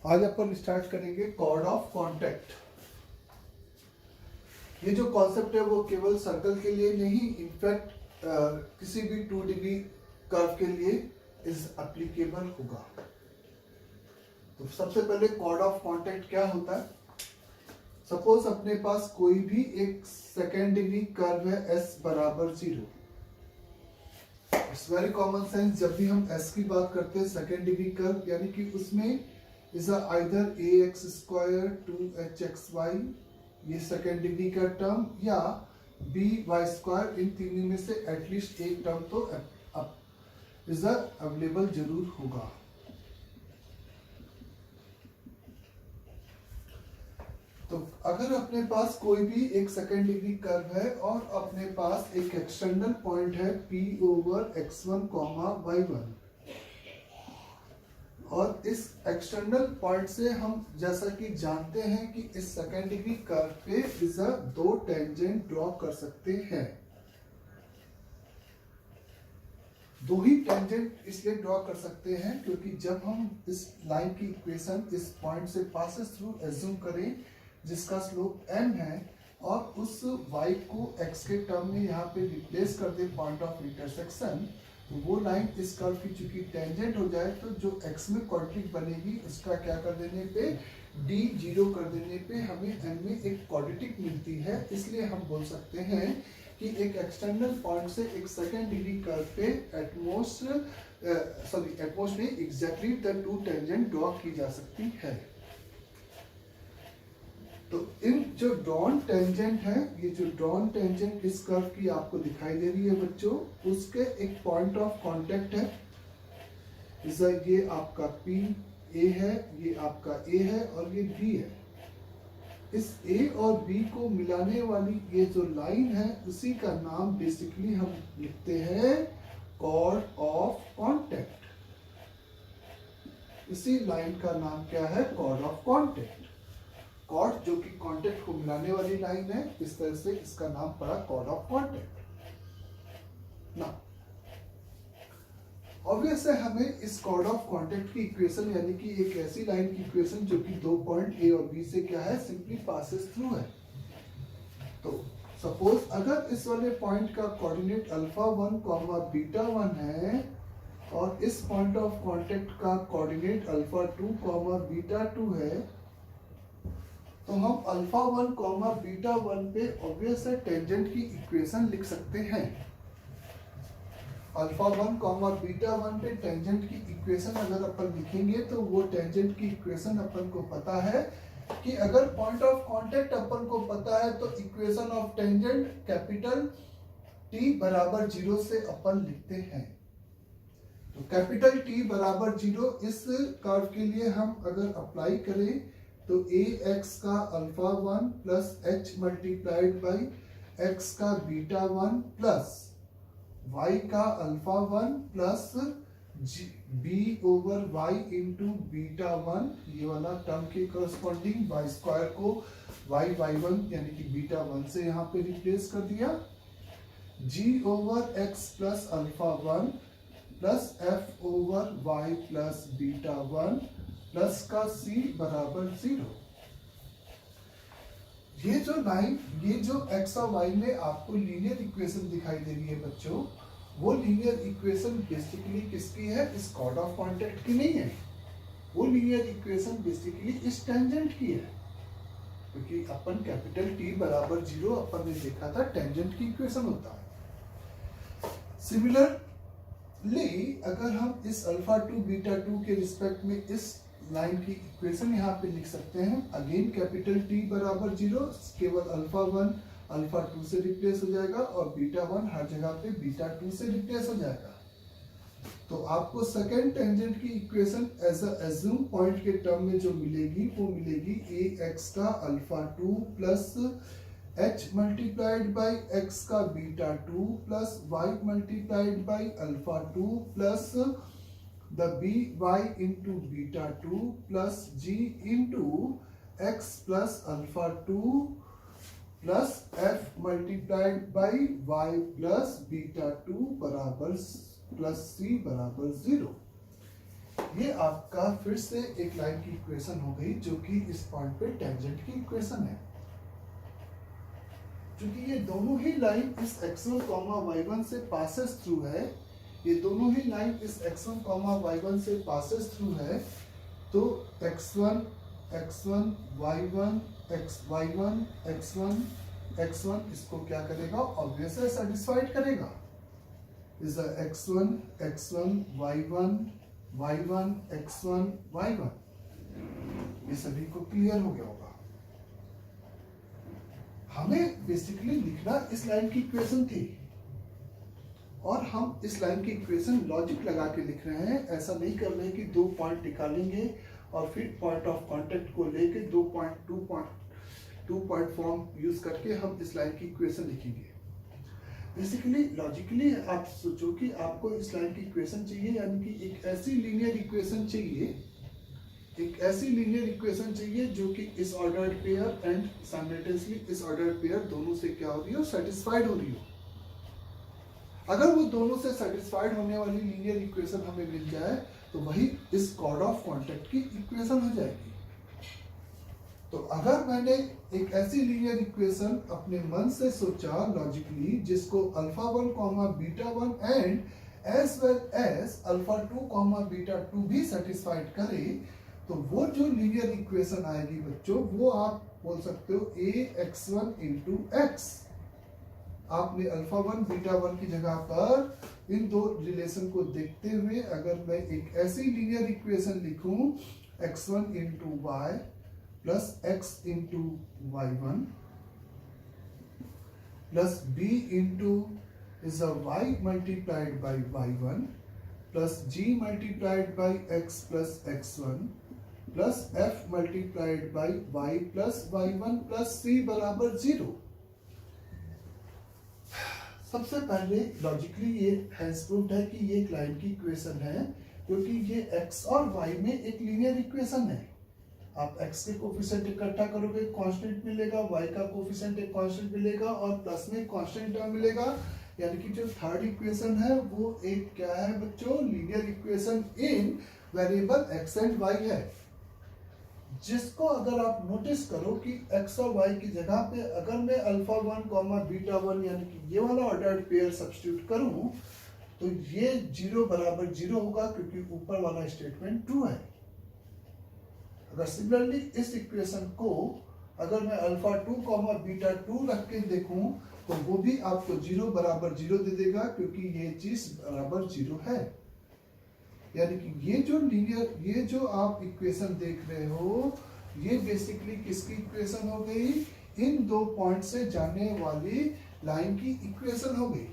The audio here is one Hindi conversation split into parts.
आज अपन स्टार्ट करेंगे कॉर्ड ऑफ कॉन्टैक्ट। ये जो कॉन्सेप्ट है वो केवल सर्कल के लिए नहीं, इनफैक्ट किसी भी 2 डिग्री कर्व के लिए इज एप्लीकेबल होगा। तो सबसे पहले कॉर्ड ऑफ कॉन्टैक्ट क्या होता है। सपोज अपने पास कोई भी एक सेकेंड डिग्री कर्व है s बराबर 0। इट्स वेरी कॉमन सेंस, जब भी हम s की बात करते हैं सेकेंड डिग्री कर्व, यानी कि उसमें इज आइदर ax² 2hxy, ये सेकेंड डिग्री का टर्म, या by², इन तीनों में से एटलीस्ट एक टर्म तो इज अवेलेबल जरूर होगा। तो अगर अपने पास कोई भी एक सेकेंड डिग्री कर्व है और अपने पास एक एक्सटर्नल पॉइंट है P/x1, y1, और इस एक्सटर्नल पॉइंट से हम जैसा कि जानते हैं कि इस सेकेंड डिग्री कर्व पे इस 2 टेंजेंट ड्रॉ कर सकते हैं। 2 ही टेंजेंट इसलिए ड्रॉ कर सकते हैं क्योंकि जब हम इस लाइन की इक्वेशन इस पॉइंट से पासेस थ्रू एज्यूम करें जिसका स्लोप m है और उस y को x के टर्म में यहाँ पे रिप्लेस कर दे पॉइंट ऑफ इंटरसेक्शन, तो वो लाइन इस कर्व की चूंकि टेंजेंट हो जाए तो जो x में क्वाड्रेटिक बनेगी उसका क्या कर देने पे d 0 कर देने पे हमें n में एक क्वाड्रेटिक मिलती है। इसलिए हम बोल सकते हैं कि एक एक्सटर्नल पॉइंट से एक सेकेंड डिग्री कर्व पे एटमोस्ट नहीं, एग्जैक्टली द 2 टेंजेंट ड्रॉ की जा सकती है। तो इन जो ड्रॉन टेंजेंट है, ये जो ड्रॉन टेंजेंट इस कर्व की आपको दिखाई दे रही है बच्चों, उसके एक पॉइंट ऑफ कांटेक्ट है। ये आपका P A है, ये आपका A है और ये B है। इस A और B को मिलाने वाली ये जो लाइन है उसी का नाम बेसिकली हम लिखते हैं कॉर्ड ऑफ कांटेक्ट। इसी लाइन का नाम क्या है? Cord of contact. कॉर्ड जो कि कांटेक्ट को मिलाने वाली लाइन है, इस तरह से इसका नाम पड़ा कॉर्ड ऑफ कांटेक्ट। ना ऑब्वियस है हमें इस कॉर्ड ऑफ कांटेक्ट की इक्वेशन, यानी कि एक ऐसी लाइन की इक्वेशन जो कि 2 पॉइंट A और B से क्या है, सिंपली पासेस थ्रू है। तो सपोज अगर इस वाले पॉइंट का कोऑर्डिनेट α1, β1 है और इस पॉइंट ऑफ कांटेक्ट का कोऑर्डिनेट α2, β2 है, तो हम α1, β1 पे ऑब्वियस है टेंजेंट की इक्वेशन लिख सकते हैं। α1, β1 पे टेंजेंट की इक्वेशन अगर अपन लिखेंगे तो वो टेंजेंट की इक्वेशन अपन को पता है कि अगर पॉइंट ऑफ कांटेक्ट अपन को पता है तो equation of tangent capital T बराबर 0 से अपन लिखते हैं। तो कैपिटल T बराबर 0 इस कर्व के लिए हम अगर अप्लाई करें तो ax का α1 plus h multiplied by x का β1 प्लस y का α1 प्लस b/y इंटू β1, ये वाला टर्म के करस्पॉन्डिंग y² को y/y1 यानी कि β1 से यहाँ पे रिप्लेस कर दिया, g/x plus α1 plus f/y plus β1 plus का c बराबर 0। ये जो लाइन, ये जो x और y में आपको लीनियर इक्वेशन दिखाई दे रही है बच्चों, वो लीनियर इक्वेशन बेसिकली किसकी है? इस कॉर्ड ऑफ कांटेक्ट की नहीं है। वो लीनियर इक्वेशन बेसिकली इस टेंजेंट की है, क्योंकि अपन कैपिटल T बराबर 0 अपन ने देखा था टेंजेंट की इक्वेशन होता है। सिमिलरली अगर हम इस α2, β2 के रिस्पेक्ट में इस लाइन की इक्वेशन यहाँ पे लिख सकते हैं, अगेन कैपिटल T बराबर 0, केवल α1 α2 से रिप्लेस हो जाएगा और β1 हर जगह पे β2 से रिप्लेस हो जाएगा। तो आपको सेकेंड टेंजेंट की इक्वेशन एज एज्यूम पॉइंट के टर्म में जो मिलेगी वो मिलेगी ax का α2 plus h multiplied by x का β2 plus y multiplied by α2 plus the by into β2 plus g into x plus α2 plus f multiplied by y plus β2 बराबर प्लस c बराबर 0। ये आपका फिर से एक लाइन की इक्वेशन हो गई जो कि इस पॉइंट पे टेंजेंट की इक्वेशन है। क्योंकि ये दोनों ही लाइन इस x1, y1 से पासेस थ्रू है, ये दोनों ही लाइन इस x1, y1 से पासेस थ्रू है, तो x1, y1, y1, x1 इसको क्या करेगा? ऑब्वियसली सेटिस्फाइड करेगा। Is x1, y1, x1, y1। ये सभी को क्लियर हो गया होगा। हमें बेसिकली लिखना इस लाइन की इक्वेशन थी और हम इस लाइन की इक्वेशन लॉजिक लगा के लिख रहे हैं। ऐसा नहीं कर रहे कि 2 पॉइंट निकालेंगे और फिर पॉइंट ऑफ कांटेक्ट को लेके 2 पॉइंट फॉर्म यूज करके हम इस लाइन की इक्वेशन लिखेंगे। बेसिकली लॉजिकली आप सोचो कि आपको इस लाइन की इक्वेशन चाहिए, यानी कि एक ऐसी लीनियर इक्वेशन चाहिए जो कि इस ऑर्डर्ड पेयर एंड साइमल्टेनियसली इस ऑर्डर्ड पेयर दोनों से क्या हो रही हो? सेटिस्फाइड हो रही हो। अगर वो दोनों से सेटिस्फाइड होने वाली लीनियर इक्वेशन हमें मिल जाए तो वही इस कॉर्ड ऑफ कॉन्टैक्ट की इक्वेशन हो जाएगी। तो अगर मैंने एक ऐसी लीनियर इक्वेशन अपने मन से सोचा लॉजिकली जिसको α1, β1 एंड एज वेल एज α2, β2 भी सेटिस्फाइड करे, तो वो जो लीनियर इक्वेशन आएगी बच्चों, वो आप बोल सकते हो ax1 into x। आपने α1, β1 की जगह पर इन दो रिलेशन को देखते हुए अगर मैं एक ऐसी लीनियर इक्वेशन लिखूं x1 into y plus x into y1 plus b into is a y multiplied by y1 plus g multiplied by x plus x1 plus f multiplied by y plus y1 plus c बराबर 0। सबसे पहले लॉजिकली ये हैज प्रूव्ड है कि ये एक लाइन की इक्वेशन है, क्योंकि ये x और y में एक लीनियर इक्वेशन है। आप x के कोफिशिएंट इकट्ठा करोगे कांस्टेंट मिलेगा, y का कोफिशिएंट एक कांस्टेंट मिलेगा और प्लस में कांस्टेंट टर्म मिलेगा। यानी कि जो थर्ड इक्वेशन है वो एक क्या है बच्चों? Linear equation in variable x and y है, जिसको अगर आप नोटिस करो कि x और y की जगह पे अगर मैं α1, β1 यानी कि ये वाला ऑर्डर्ड पेयर सब्स्टिट्यूट करूं तो ये 0 बराबर 0 होगा, क्योंकि ऊपर वाला स्टेटमेंट ट्रू है। अगर सिमिलरली इस इक्वेशन को अगर मैं α2, β2 रख के देखूं तो वो भी आपको 0 बराबर 0 दे देगा, क्योंकि ये चीज बराबर 0 है। यानी कि ये जो आप इक्वेशन देख रहे हो, ये बेसिकली किसकी इक्वेशन हो गई? इन 2 पॉइंट से जाने वाली लाइन की इक्वेशन हो गई।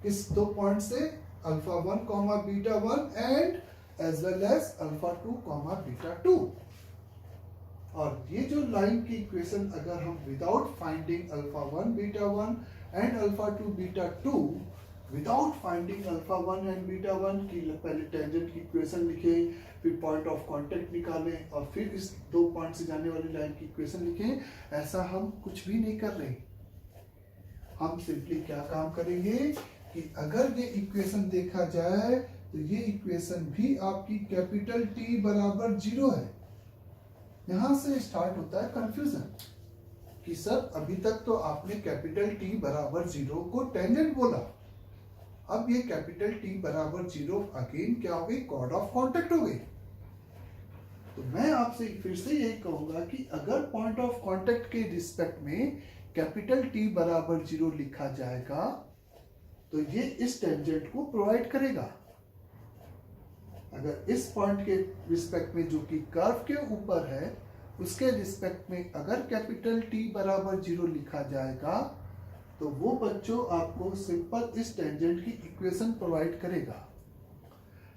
इस 2 पॉइंट से α1, β1 एंड एज वेल एज α2, β2। और ये जो लाइन की इक्वेशन अगर हम without finding α1, β1 and α2, β2 without finding α1 and β1 की पहले टेंजेंट की इक्वेशन लिखे, फिर पॉइंट ऑफ कांटेक्ट निकालें और फिर इस 2 पॉइंट से जाने वाली लाइन की इक्वेशन लिखें, ऐसा हम कुछ भी नहीं कर रहे। हम सिंपली क्या काम करेंगे कि अगर ये इक्वेशन देखा जाए तो ये इक्वेशन भी आपकी कैपिटल T बराबर 0 है। यहां से स्टार्ट होता है कंफ्यूजन कि सर अभी तक तो आपने कैपिटल T बराबर 0 को टेंजेंट बोला, अब ये कैपिटल T बराबर 0 अगेन क्या हो गई? कॉर्ड ऑफ कांटेक्ट हो गई। तो मैं आपसे फिर से यही कहूंगा कि अगर पॉइंट ऑफ कांटेक्ट के रिस्पेक्ट में कैपिटल T बराबर 0 लिखा जाएगा तो ये इस टेंजेंट को प्रोवाइड करेगा। अगर इस पॉइंट के रिस्पेक्ट में जो कि कर्व के ऊपर है उसके रिस्पेक्ट में अगर कैपिटल T बराबर 0 लिखा जाएगा तो वो बच्चों आपको सिंपल इस टेंजेंट की इक्वेशन प्रोवाइड करेगा।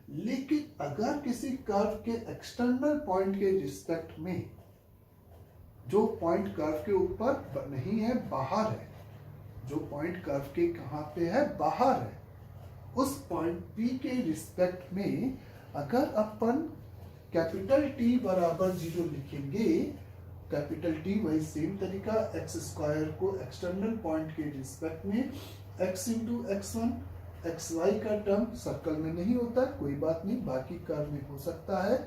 लेकिन अगर किसी कर्व के एक्सटर्नल पॉइंट के रिस्पेक्ट में जो पॉइंट कर्व के ऊपर नहीं है, बाहर है, जो पॉइंट कर्व के कहां पे है? बाहर है, उस पॉइंट P के रिस्पेक्ट में अगर अपन कैपिटल T बराबर 0 लिखेंगे, कैपिटल T वही सेम तरीका x स्क्वायर को एक्सटर्नल पॉइंट के रिस्पेक्ट में x into x1 x y का टर्म सर्कल में नहीं होता, कोई बात नहीं, बाकी कर्व में हो सकता है।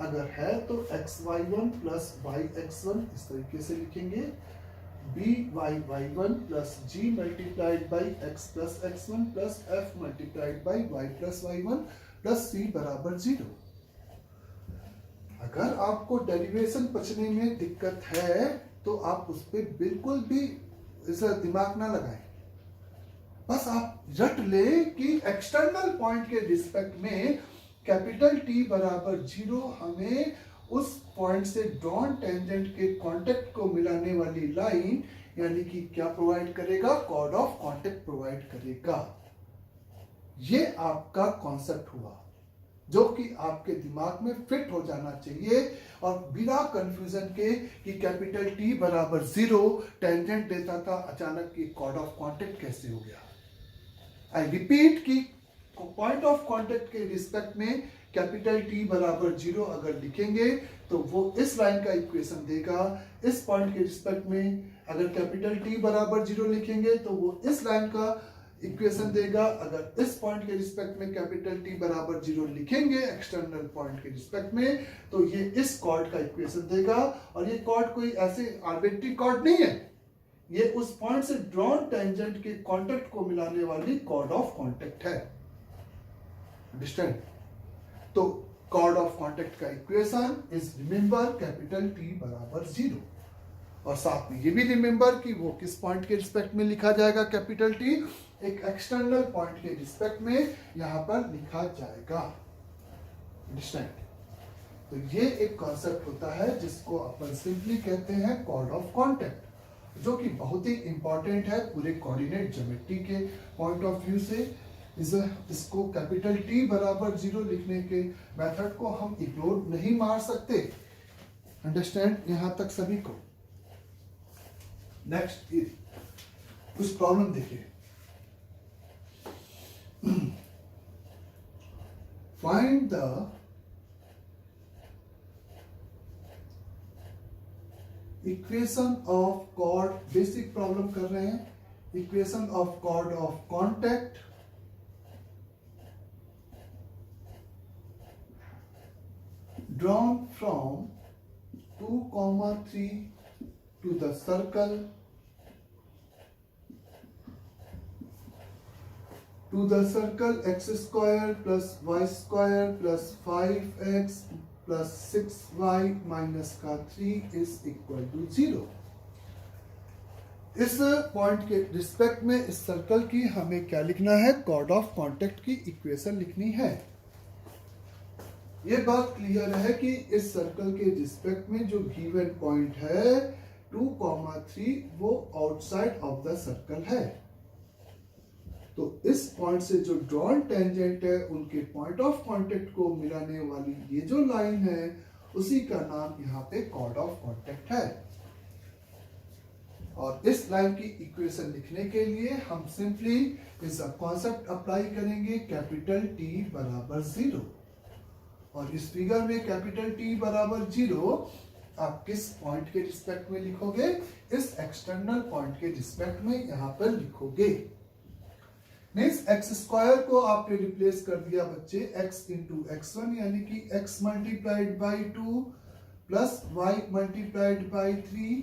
अगर है तो X Y one plus Y X one इस तरीके से लिखेंगे, B Y Y one plus G multiplied by X plus X one plus F multiplied by Y plus Y one plus C बराबर 0। अगर आपको डेरिवेशन पचने में दिक्कत है तो आप उस पर बिल्कुल भी इसे दिमाग ना लगाएं, बस आप रट ले कि एक्सटर्नल पॉइंट के रिस्पेक्ट में कैपिटल टी बराबर 0 हमें उस पॉइंट से ड्रॉन टेंजेंट के कांटेक्ट को मिलाने वाली लाइन यानी कि क्या प्रोवाइड करेगा, कॉर्ड ऑफ कांटेक्ट प्रोवाइड करेगा। ये आपका कॉन्सेप्ट हुआ जो कि आपके दिमाग में फिट हो जाना चाहिए और बिना कंफ्यूजन के कि कैपिटल टी बराबर 0 टेंजेंट देता था, अचानक ये कॉर्ड ऑफ कांटेक्ट कैसे हो गया। आई रिपीट कि पॉइंट ऑफ कांटेक्ट के रिस्पेक्ट में कैपिटल टी बराबर 0 अगर लिखेंगे तो वो इस लाइन का इक्वेशन देगा। इस पॉइंट के रिस्पेक्ट में अगर कैपिटल टी बराबर 0 लिखेंगे तो वो इस लाइन का इक्वेशन देगा। अगर इस पॉइंट के रिस्पेक्ट में कैपिटल टी बराबर 0 लिखेंगे एक्सटर्नल पॉइंट के रिस्पेक्ट में तो ये इस कॉर्ड का इक्वेशन देगा। और ये कॉर्ड कोई ऐसे आर्बिट्री कॉर्ड नहीं है, ये उस पॉइंट से ड्रॉन टेंजेंट के कांटेक्ट को मिलाने वाली कॉर्ड ऑफ कांटेक्ट है। अंडरस्टैंड? तो कॉर्ड ऑफ कांटेक्ट का equation is remember capital T बराबर 0 और साथ में ये भी रिमेंबर कि वो किस पॉइंट के रिस्पेक्ट में लिखा जाएगा, कैपिटल टी एक एक्सटर्नल पॉइंट के रिस्पेक्ट में यहां पर लिखा जाएगा। अंडरस्टैंड? तो ये एक कॉन्सेप्ट होता है जिसको अपन सिंपली कहते हैं कॉर्ड ऑफ कांटेक्ट, जो कि बहुत ही इंपॉर्टेंट है पूरे कोऑर्डिनेट ज्योमेट्री के पॉइंट ऑफ व्यू से। इसको कैपिटल टी बराबर 0 लिखने के मेथड को हम इग्नोर नहीं मार सकते। अंडरस्टैंड यहां तक सभी को? नेक्स्ट कुछ प्रॉब्लम देखिए। Find the equation of chord, basic problem कर रहे हैं, equation of chord of contact drawn from 2, 3 to the circle x square plus y square plus 5x plus 6y minus का 3 is equal to 0। इस पॉइंट के रिस्पेक्ट में इस सर्कल की हमें क्या लिखना है, कॉर्ड ऑफ कांटेक्ट की इक्वेशन लिखनी है। ये बात क्लियर है कि इस सर्कल के रिस्पेक्ट में जो गिवन पॉइंट है 2, 3 वो आउटसाइड ऑफ द सर्कल है। तो इस पॉइंट से जो ड्रॉन टेंजेंट है उनके पॉइंट ऑफ कांटेक्ट को मिलाने वाली ये जो लाइन है उसी का नाम यहाँ पे कॉर्ड ऑफ कांटेक्ट है। और इस लाइन की इक्वेशन लिखने के लिए हम सिंपली इस कॉन्सेप्ट अप्लाई करेंगे, कैपिटल टी बराबर 0। और इस फिगर में कैपिटल टी बराबर 0 आप किस पॉइंट के रिस्पेक्ट में लिखोगे, इस एक्सटर्नल पॉइंट के रिस्पेक्ट में यहां पर लिखोगे। मीन्स एक्स स्क्वायर को आपने रिप्लेस कर दिया बच्चे x इंटू x1 यानी कि x multiplied by 2 plus y multiplied by 3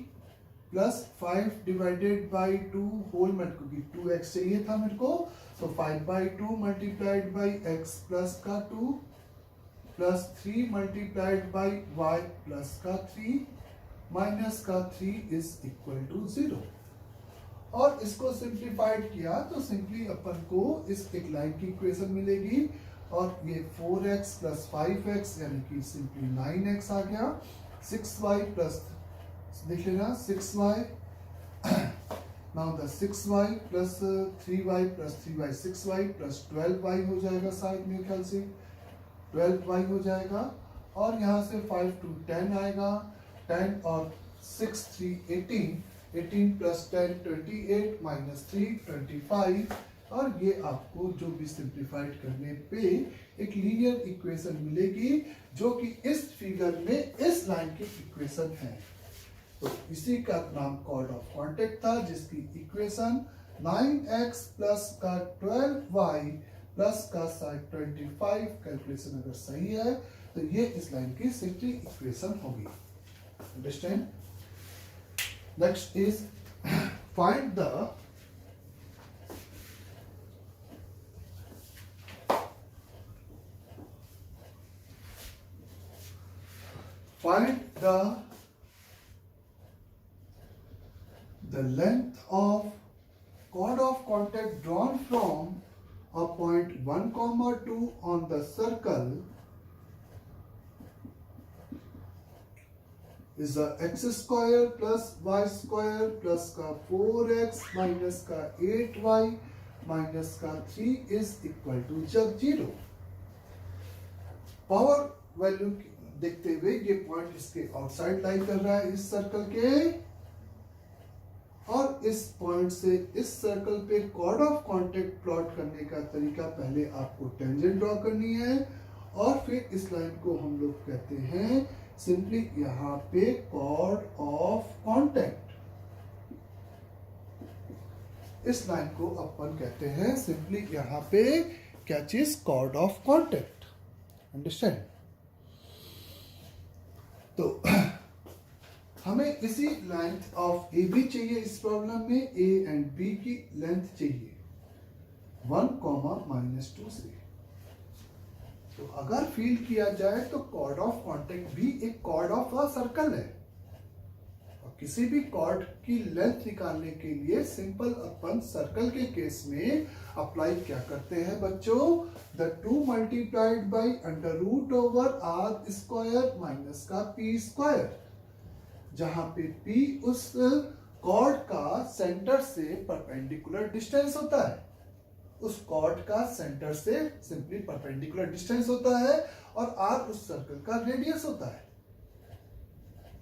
plus 5 divided by 2 whole क्योंकि 2x चाहिए था मेरे को, तो 5/2 मल्टीप्लाइड बाई x प्लस का 2 plus 3 multiplied by y plus का 3 माइनस का 3 इज इक्वल टू 0। और इसको सिंप्लीफाइड किया तो सिंपली अपन को इस एक लाइन की इक्वेशन मिलेगी और ये 4x प्लस 5x यानी कि सिंपली 9x आ गया। 6y प्लस देख लेना 6y now the 6y plus 3y plus 3y 6y plus 12y हो जाएगा, शायद मेरे ख्याल से 12y हो जाएगा। और यहाँ से 5 to 10 आएगा, 10 और 6 3 18 प्लस 10 28 माइनस 3 25। और ये आपको जो भी सिंप्लीफाइड करने पे एक लीनियर इक्वेशन मिलेगी जो कि इस फिगर में इस लाइन की इक्वेशन है। तो इसी का नाम कॉर्ड ऑफ कांटेक्ट था जिसकी इक्वेशन 9x प्लस का 12y प्लस का साइन 25 कैलकुलेशन अगर सही है तो ये इस लाइन की सिंपली इक्वेशन होगी। Understand? Next is find the length of chord of contact drawn from a point 1, 2 on the circle is a x square plus y square plus का 4x minus का 8y minus का 3 is equal to 0। Power value देखते हुए ये पॉइंट इसके आउटसाइड लाई कर रहा है इस सर्कल के, और इस पॉइंट से इस सर्कल पे कॉर्ड ऑफ कांटेक्ट प्लॉट करने का तरीका पहले आपको टेंजेंट ड्रॉ करनी है और फिर इस लाइन को हम लोग कहते हैं सिंपली यहाँ पे कॉर्ड ऑफ कांटेक्ट। इस लाइन को अपन कहते हैं सिंपली यहाँ पे क्या चीज, कॉर्ड ऑफ कांटेक्ट। अंडरस्टैंड? तो हमें इसी लेंथ ऑफ ए बी चाहिए। इस प्रॉब्लम में ए एंड बी की लेंथ चाहिए 1, -2 से। तो अगर फील किया जाए तो कॉर्ड ऑफ कांटेक्ट भी एक कॉर्ड ऑफ अ सर्कल है, और किसी भी कॉर्ड की लेंथ निकालने के लिए सिंपल अपन सर्कल के केस में अप्लाई क्या करते हैं बच्चों, the 2 multiplied by √r² minus का p², जहां पे p उस कॉर्ड का सेंटर से परपेंडिकुलर डिस्टेंस होता है, उस कॉर्ड का सेंटर से सिंपली परपेंडिकुलर डिस्टेंस होता है, और r उस सर्कल का रेडियस होता है।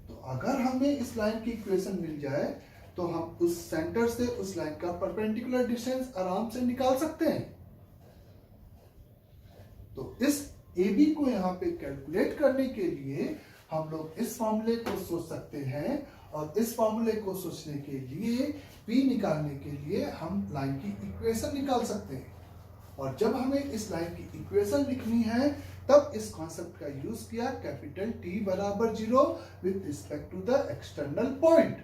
तो अगर हमें इस लाइन की इक्वेशन मिल जाए तो हम उस सेंटर से उस लाइन का परपेंडिकुलर डिस्टेंस आराम से निकाल सकते हैं। तो इस AB को यहाँ पे कैलकुलेट करने के लिए हम लोग इस फॉर्मूले को सोच सकते हैं, और इस फॉर्मूले को सोचने के लिए P निकालने के लिए हम लाइन की इक्वेशन निकाल सकते हैं। और जब हमें इस लाइन की इक्वेशन लिखनी है तब इस कॉन्सेप्ट का यूज किया, कैपिटल T बराबर 0 with respect to the external point.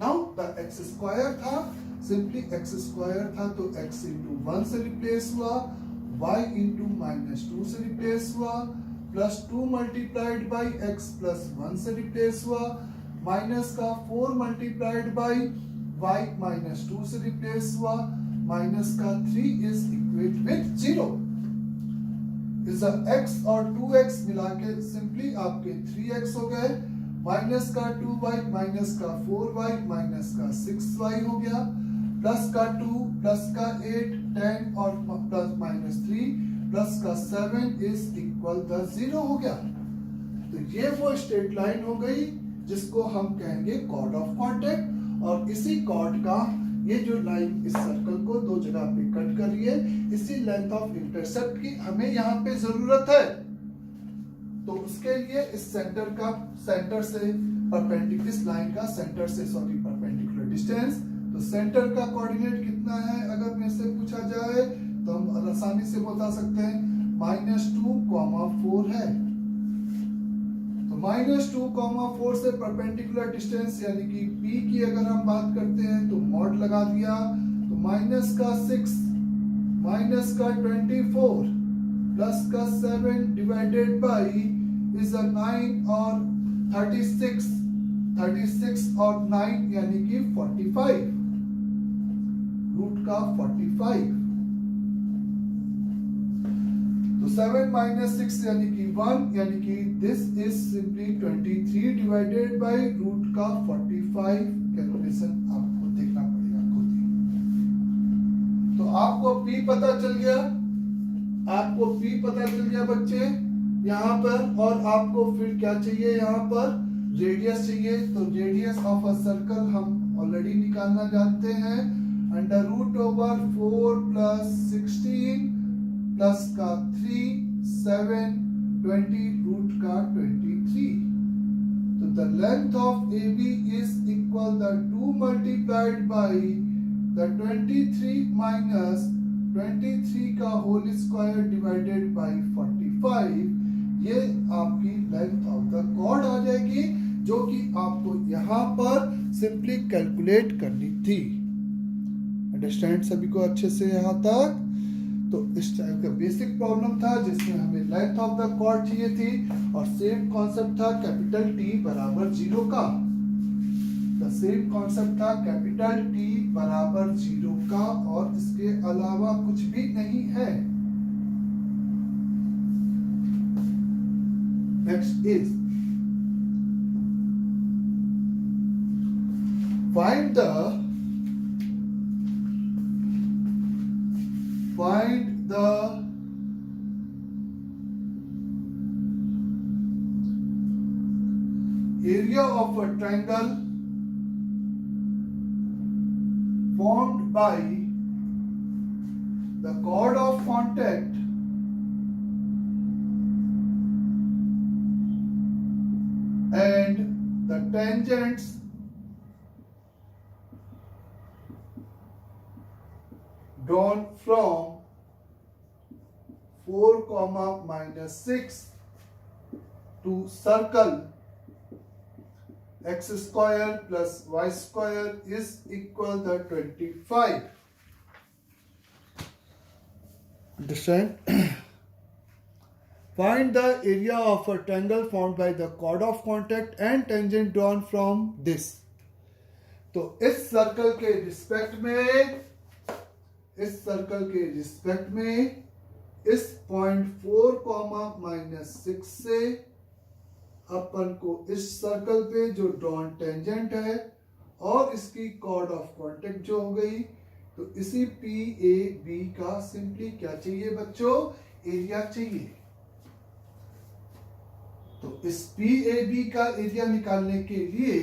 Now the x² था, सिंपली x² था तो x इंटू 1 से रिप्लेस हुआ, y इंटू -2 से रिप्लेस हुआ, plus 2 multiplied by x plus 1 से रिप्लेस हुआ, माइनस का 4 मल्टीप्लाइड बाई y -2 से रिप्लेस हुआ, माइनस का 3 इज इक्वेट विद 0। इस x और 2x मिला के सिंपली आपके 3x हो गए, माइनस का 2y माइनस का 4y माइनस का 6y हो गया, प्लस का 2 प्लस का 8 10 और प्लस -3 प्लस का 7 इज इक्वल द 0 हो गया। तो ये वो स्ट्रेट लाइन हो गई जिसको हम कहेंगे कॉर्ड ऑफ कांटेक्ट, और इसी कॉर्ड का ये जो लाइन इस सर्कल को दो जगह पे कट कर रही है, इसी लेंथ ऑफ इंटरसेप्ट की हमें यहाँ पे जरूरत है। तो उसके लिए इस सेंटर से परपेंडिकुलर, इस लाइन का सेंटर से परपेंडिकुलर डिस्टेंस, तो सेंटर का कोऑर्डिनेट कितना है अगर मेरे से पूछा जाए तो हम आसानी से बता सकते हैं -2, 4 है। तो -2, 4 से परपेंडिकुलर डिस्टेंस यानी कि P की अगर हम बात करते हैं तो मॉड लगा दिया, तो माइनस का 6 माइनस का 24 प्लस का 7 डिवाइडेड बाई इज 9 और 36 और 9 यानी कि 45, रूट का 45। तो 7 - 6 यानी कि 1, यानी कि this is simply 23 divided by root का 45। कैलकुलेशन आपको देखना पड़ेगा खुद ही। तो आपको P पता चल गया, आपको P पता चल गया बच्चे यहाँ पर, और आपको फिर क्या चाहिए, यहाँ पर रेडियस चाहिए। तो रेडियस ऑफ अ सर्कल हम ऑलरेडी निकालना जानते हैं, √4 + 16 प्लस का 3 7 20 रूट का 23। तो the length of AB is equal the 2 multiplied by the 23 minus 23 का होल स्क्वायर डिवाइडेड बाई 45, ये आपकी लेंथ ऑफ द कॉर्ड आ जाएगी, जो कि आपको यहाँ पर सिंपली कैलकुलेट करनी थी। अंडरस्टैंड सभी को अच्छे से यहाँ तक? तो इस टाइप का बेसिक प्रॉब्लम था जिसमें हमें लेंथ ऑफ द कॉर्ड चाहिए थी, और सेम कॉन्सेप्ट था कैपिटल T बराबर 0 का। सेम कॉन्सेप्ट था कैपिटल T बराबर 0 का, और इसके अलावा कुछ भी नहीं है। Next is find the area of a triangle formed by the chord of contact and the tangents drawn from 4, -6 to circle x square plus y square is equal to 25. Understand? Find the area of a triangle formed by the chord of contact and tangent drawn from this. तो इस सर्कल के रिस्पेक्ट में इस पॉइंट 4, -6 से अपन को इस सर्कल पे जो ड्रॉन टेंजेंट है और इसकी कॉर्ड ऑफ कांटेक्ट जो हो गई, तो इसी PAB का सिंपली क्या चाहिए बच्चों? एरिया चाहिए। तो इस PAB का एरिया निकालने के लिए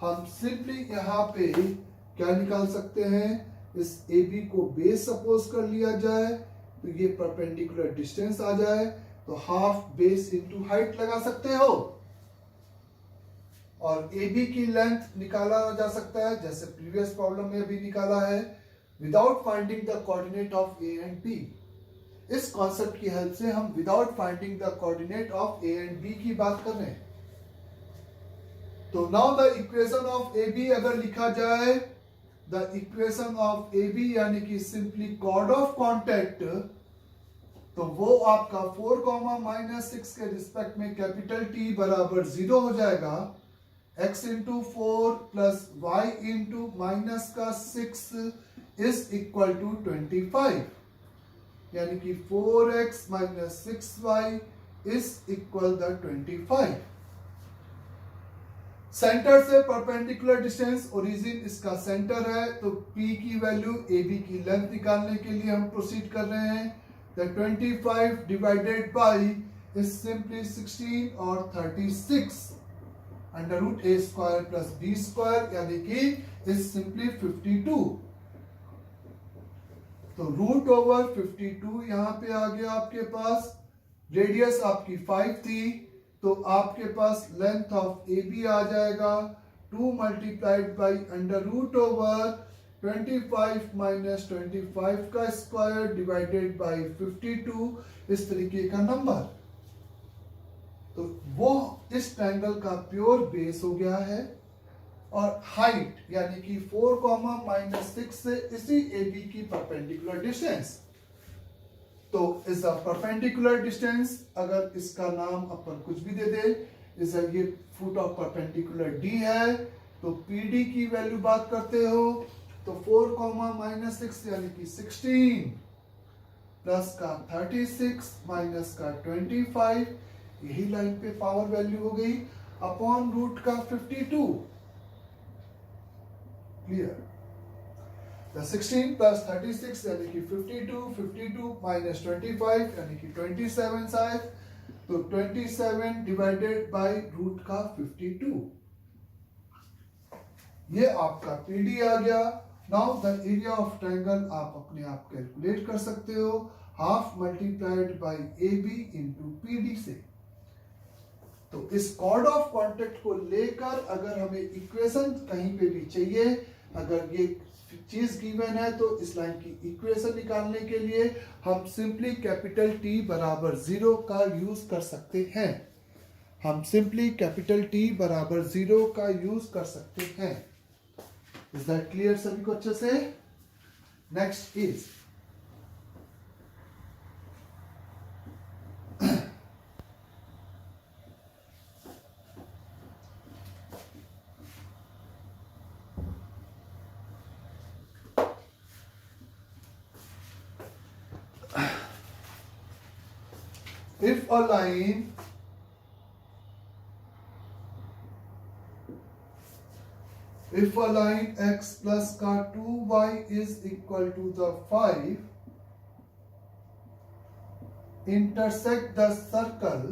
हम सिंपली यहाँ पे क्या निकाल सकते हैं? इस AB को बेस सपोज कर लिया जाए, तो ये परपेंडिकुलर डिस्टेंस आ जाए, तो हाफ बेस इनटू हाइट लगा सकते हो, और AB की लेंथ निकाला जा सकता है जैसे प्रीवियस प्रॉब्लम में भी निकाला है, without finding the coordinate of A and B। इस कॉन्सेप्ट की हेल्प से हम without finding the coordinate of A and B की बात कर रहे हैं। तो now the equation of AB अगर लिखा जाए, द इक्वेशन ऑफ AB यानी कि सिंपली कॉर्ड ऑफ कांटेक्ट, तो वो आपका 4, -6 के रिस्पेक्ट में कैपिटल T बराबर 0 हो जाएगा। x into 4 plus y into -6 is equal to 25, यानी कि 4x - 6y is equal the 25। Centre से परपेंडिकुलर डिस्टेंस, ओरिजिन इसका सेंटर है, तो P की वैल्यू AB की लेंथ निकालने के लिए हम प्रोसीड कर रहे हैं। The 25 divided by is simply 16 और 36 under root A square plus B square, यानी कि इज सिंपली 52। तो रूट ओवर 52 यहां पे आ गया आपके पास। रेडियस आपकी 5 थी, तो आपके पास लेंथ ऑफ AB आ जाएगा 2 multiplied by under root over 25 - 25 का स्क्वायर डिवाइडेड बाई 52, इस तरीके का नंबर। तो वो इस ट्रायंगल का प्योर बेस हो गया है, और हाइट यानी कि 4, -6 से इसी AB की परपेंडिकुलर डिस्टेंस, तो इज अ परपेंडिकुलर डिस्टेंस, अगर इसका नाम अपन कुछ भी दे दे, इज ये फुट ऑफ परपेंडिकुलर D है, तो PD की वैल्यू बात करते हो, तो 4, -6 यानी कि 16 प्लस का 36 माइनस का 25, यही लाइन पे पावर वैल्यू हो गई अपॉन रूट का 52। क्लियर? The 16 plus 36 यानी कि 52 minus 25 यानी कि 27 शायद, तो 27 डिवाइडेड बाय रूट का 52, ये आपका PD आ गया। Now the area of triangle आप अपने आप कैलकुलेट कर सकते हो, half multiplied by AB into PD से। तो इस कॉर्ड ऑफ कांटेक्ट को लेकर अगर हमें इक्वेशन कहीं पे भी चाहिए, अगर ये चीज गिवन है तो इस लाइन की इक्वेशन निकालने के लिए हम सिंपली कैपिटल T बराबर 0 का यूज कर सकते हैं। हम सिंपली कैपिटल T बराबर 0 का यूज कर सकते हैं। इज दैट क्लियर सभी को अच्छे से? Next is if a line x plus का 2y is equal to the 5 intersect the circle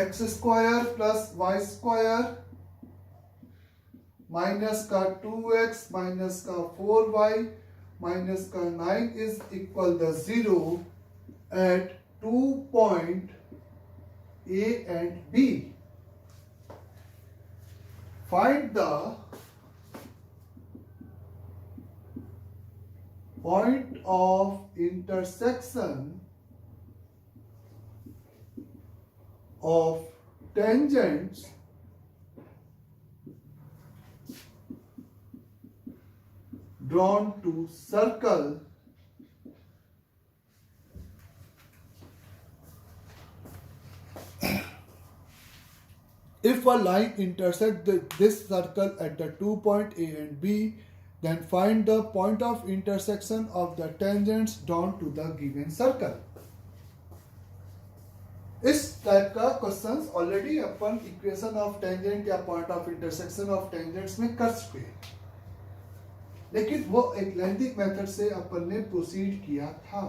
x square plus y square minus का 2x माइनस का 4y माइनस का 9 is equal the 0 at 2 point A and B. Find the point of intersection of tangents drawn to circle if a line intersects this circle at the 2 point A and B, then find the point of intersection of the tangents drawn to the given circle. इस टाइप का क्वेश्चंस ऑलरेडी अपन इक्वेशन ऑफ टेंजेंट या point of intersection of tangents में कर चुके हैं, लेकिन वो एक लेंथी मेथड से अपन ने प्रोसीड किया था।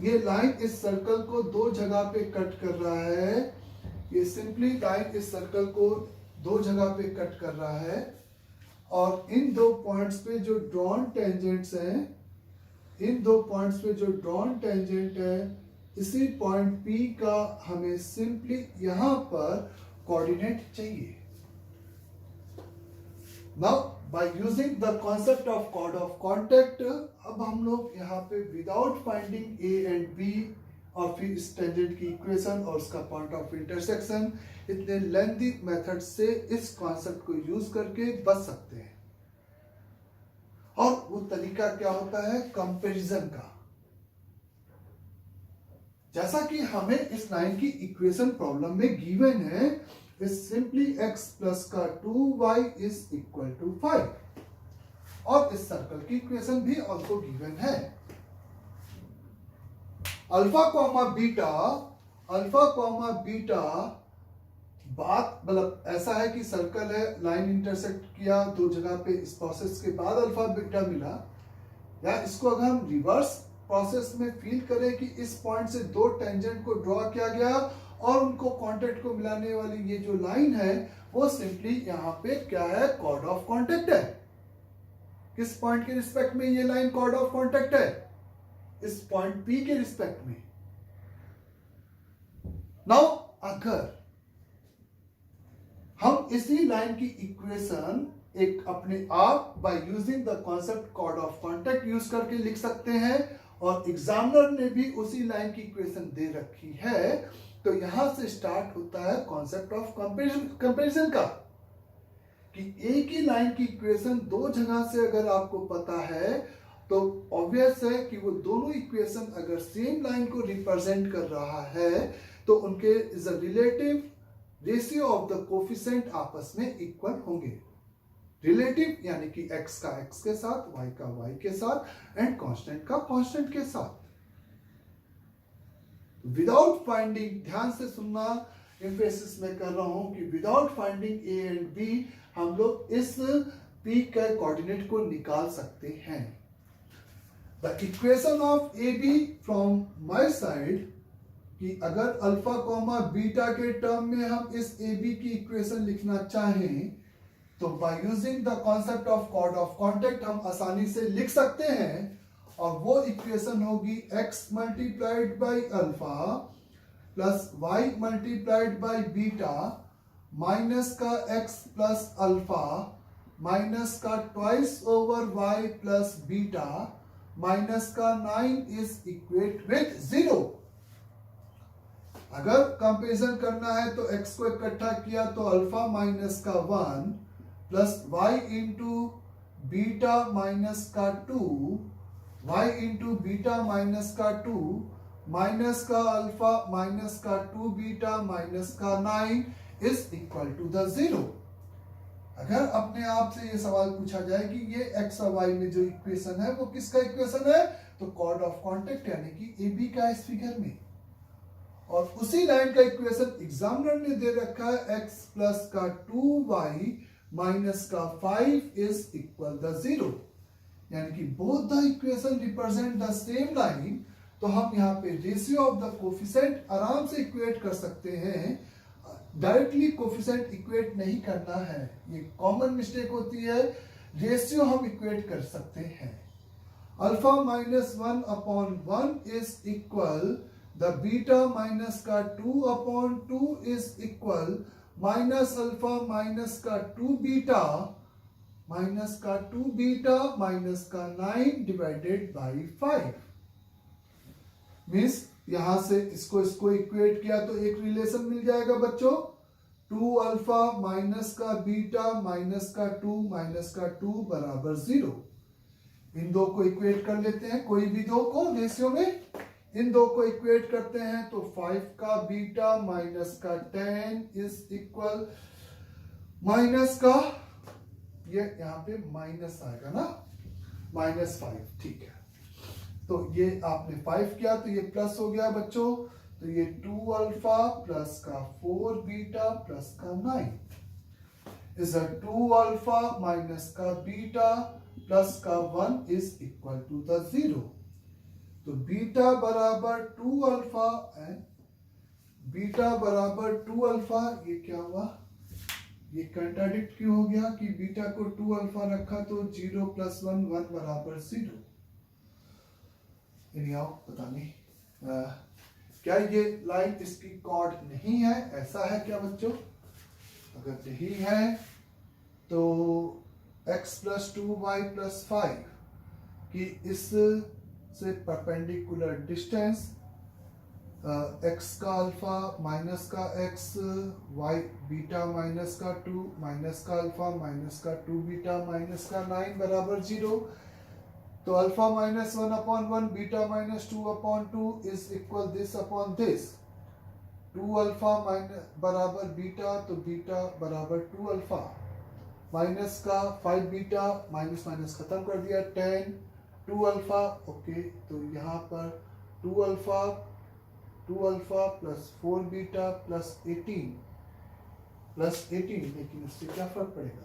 ये लाइन इस सर्कल को दो जगह पे कट कर रहा है। ये सिंपली लाइन इस सर्कल को दो जगह पे कट कर रहा है और इन दो पॉइंट्स पे जो ड्रॉन टेंजेंट्स हैं, इन दो पॉइंट्स पे जो ड्रॉन टेंजेंट है, इसी पॉइंट P का हमें सिंपली यहां पर कोऑर्डिनेट चाहिए। Now by using the concept of chord of contact, अब हम लोग यहाँ पे without finding A and B और फिर इस टेंजेंट की इक्वेशन और उसका पॉइंट ऑफ इंटरसेक्शन, इतने लेंथी मेथड से इस कॉन्सेप्ट को यूज करके बच सकते हैं। और वो तरीका क्या होता है? कंपैरिजन का। जैसा कि हमें इस लाइन की इक्वेशन प्रॉब्लम में गिवन है, is simply x plus का 2y is equal to 5 और इस सर्कल की इक्वेशन भी ऑल्सो गिवन है। अल्फा कॉमा बीटा बात मतलब ऐसा है कि सर्कल है, लाइन इंटरसेक्ट किया दो जगह पे, इस प्रोसेस के बाद अल्फा बीटा मिला। या इसको अगर हम रिवर्स प्रोसेस में फील करें कि इस पॉइंट से दो टेंजेंट को ड्रॉ किया गया और उनको कांटेक्ट को मिलाने वाली ये जो लाइन है वो सिंपली यहाँ पे क्या है? कॉर्ड ऑफ कांटेक्ट है। किस पॉइंट के रिस्पेक्ट में ये लाइन कॉर्ड ऑफ कांटेक्ट है? इस पॉइंट P के रिस्पेक्ट में। नाउ अगर हम इसी लाइन की इक्वेशन एक अपने आप by using the concept chord of contact use करके लिख सकते हैं और एग्जामिनर ने भी उसी लाइन की इक्वेशन दे रखी है, तो यहां से स्टार्ट होता है कॉन्सेप्ट ऑफ कंपैरिजन का कि एक ही लाइन की इक्वेशन दो जगह से अगर आपको पता है तो ऑब्वियस है कि वो दोनों इक्वेशन अगर सेम लाइन को रिप्रेजेंट कर रहा है तो उनके is a relative ratio of the coefficient आपस में इक्वल होंगे। रिलेटिव यानी कि x का x के साथ, y का y के साथ एंड कांस्टेंट का कांस्टेंट के साथ। विदाउट फाइंडिंग, ध्यान से सुनना, एम्फेसिस में कर रहा हूं कि without finding A and B हम लोग इस P के कोऑर्डिनेट को निकाल सकते हैं। The equation of AB from my side कि अगर अल्फा कॉमा बीटा के टर्म में हम इस AB की इक्वेशन लिखना चाहें तो by using the concept of chord of contact हम आसानी से लिख सकते हैं और वो इक्वेशन होगी x multiplied by alpha plus y multiplied by beta minus का x प्लस अल्फा माइनस का twice over y plus beta minus का 9 इज इक्वेट विथ 0। अगर कंपेरिजन करना है तो x को इकट्ठा किया तो अल्फा माइनस का 1 plus y into beta minus का 2 y इंटू बीटा माइनस का 2 माइनस का अल्फा माइनस का 2 बीटा माइनस का 9 इज इक्वल टू द 0। अगर अपने आप से ये सवाल पूछा जाए कि ये x और y में जो इक्वेशन है वो किसका इक्वेशन है, तो कॉर्ड ऑफ कॉन्टेक्ट यानी कि AB का इस फिगर में, और उसी लाइन का इक्वेशन एग्जामिनर ने दे रखा है x प्लस का 2y माइनस का 5 इज इक्वल द 0, यानी कि both the equation represent the same line. तो हम यहाँ पे रेशियो ऑफ द कोफिशिएंट आराम से इक्वेट कर सकते हैं, डायरेक्टली कोफिशिएंट इक्वेट नहीं करना है, ये कॉमन मिस्टेक होती है। रेशियो हम इक्वेट कर सकते हैं। Alpha minus 1 upon 1 is equal the beta minus का 2 upon 2 is equal minus alpha minus का 2 बीटा माइनस का 2 बीटा माइनस का 9 डिवाइडेड बाई 5। मीन्स यहां से इसको इक्वेट किया तो एक रिलेशन मिल जाएगा बच्चों, 2 अल्फा माइनस का बीटा माइनस का 2 माइनस का 2 बराबर 0। इन दो को इक्वेट कर लेते हैं, कोई भी दो को रेशियो में इन दो को इक्वेट करते हैं तो 5 का बीटा माइनस का 10 इज इक्वल माइनस का, ये यहाँ पे माइनस आएगा ना, -5, ठीक है। तो ये आपने 5 किया तो ये प्लस हो गया बच्चों, तो ये 2 अल्फा प्लस का 4 बीटा प्लस का 9 इज 2 अल्फा माइनस का बीटा प्लस का 1 इज इक्वल टू द 0। तो बीटा बराबर 2 अल्फा एंड बीटा बराबर 2 अल्फा, ये क्या हुआ, ये कंट्राडिक्ट क्यों हो गया कि बीटा को 2 अल्फा रखा तो 0 प्लस 1 1 बराबर 0। पता नहीं क्या ये लाइन इसकी कॉर्ड नहीं है, ऐसा है क्या बच्चों? अगर यही है तो x प्लस 2y प्लस 5 कि इस से परपेंडिकुलर डिस्टेंस x का अल्फा माइनस का x y बीटा माइनस का 2 माइनस का अल्फा माइनस का 2 बीटा माइनस का 9 बराबर 0। तो alpha minus 1 upon 1 beta minus 2 upon 2 is equal this upon this. 2 alpha minus बराबर बीटा तो बीटा बराबर 2 अल्फा माइनस का 5 बीटा माइनस माइनस खत्म कर दिया 10 2 अल्फा। ओके, तो यहाँ पर 2 अल्फा प्लस 4 बीटा प्लस 18 लेकिन इससे क्या फर्क पड़ेगा?